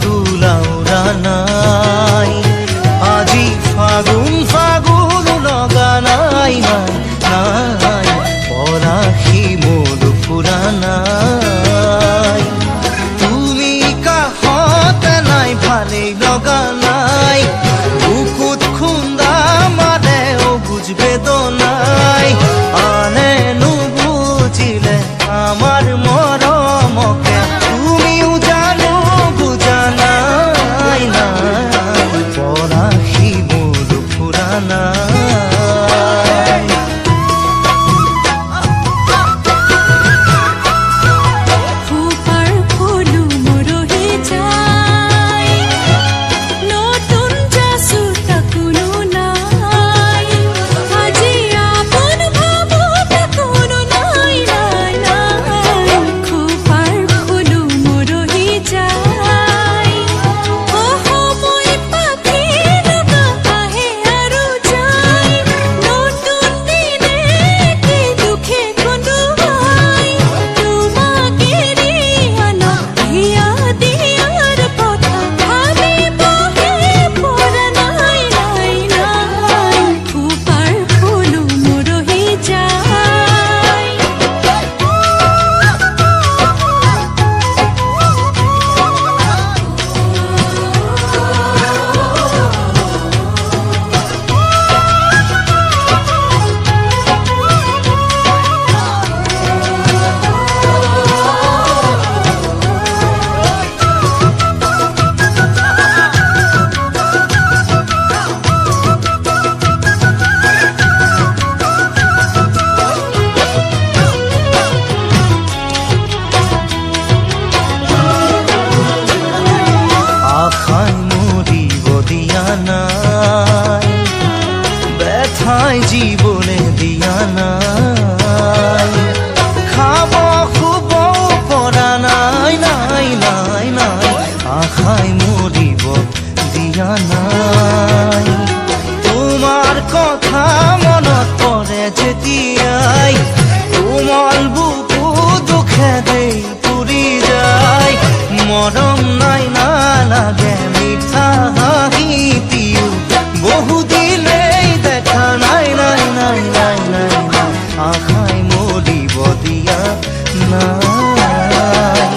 তুলাউৰা নাই আজি ফাগুন ফাগুন লগা নাই নাই নাই পৰাশী মূল ফুৰা নাই তুমি কাষতে নাই ভালেই লগা নাই বুকুত খুন্দা মানে অবুজ বেদনাই আনে নুবুজিলে আমার মৰমকে তুমিও জানো বুজা নাই নাই পৰাশী মূল ফুৰা নাই ব্যথায় জীবনে দিয়া নাই খাব খুব পৰা নাই নাই নাই নাই আশায় মরিব দিয়া নাই তোমার কথা মনত পড়ে যেতিয়াই কোমল বুকু দুখে দেই পুরি যায় মরম নাই না লাগে মিঠা হাঁহি পিও বহুদিনেই দেখা নাই নাই নাই নাই নাই নাই আশায় মরিব দিয়া নাই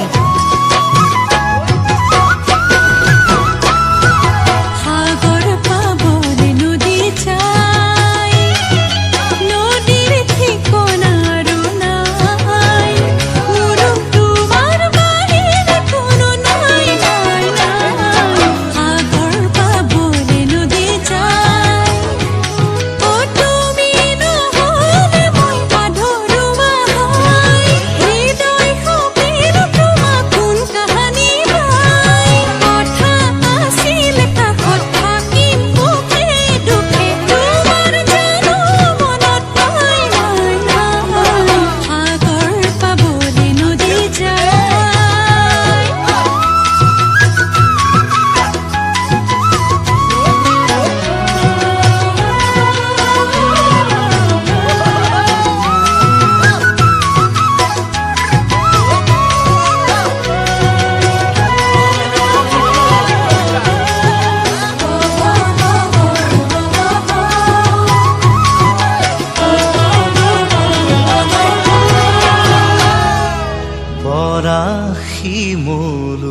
সাগর পাবনে নদী চাই নদীর ঠিকনারও নাই মোৰো তোমাৰ বাহিৰে কোনো নাই নাই নাই সাগৰ পাবনে নদী চাই ও তুমি নহ'লে মই আধৰুৱা হয় হৃদয় সপেৰ তোমাক কোন কাহানী পাই কথা আছিল কাষত থাকিম সুখে দুখে তোমাৰ জানো মনত নাই নাই নাই সাগৰ পাবনে নদী যায় পৰাশী মূল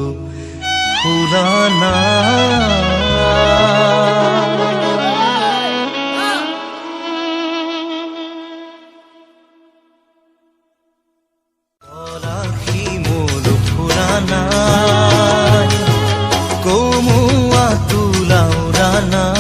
ফুৰা নাই পৰাশী মূল ফুৰা নাই কমুৱা তুলাউৰা নাই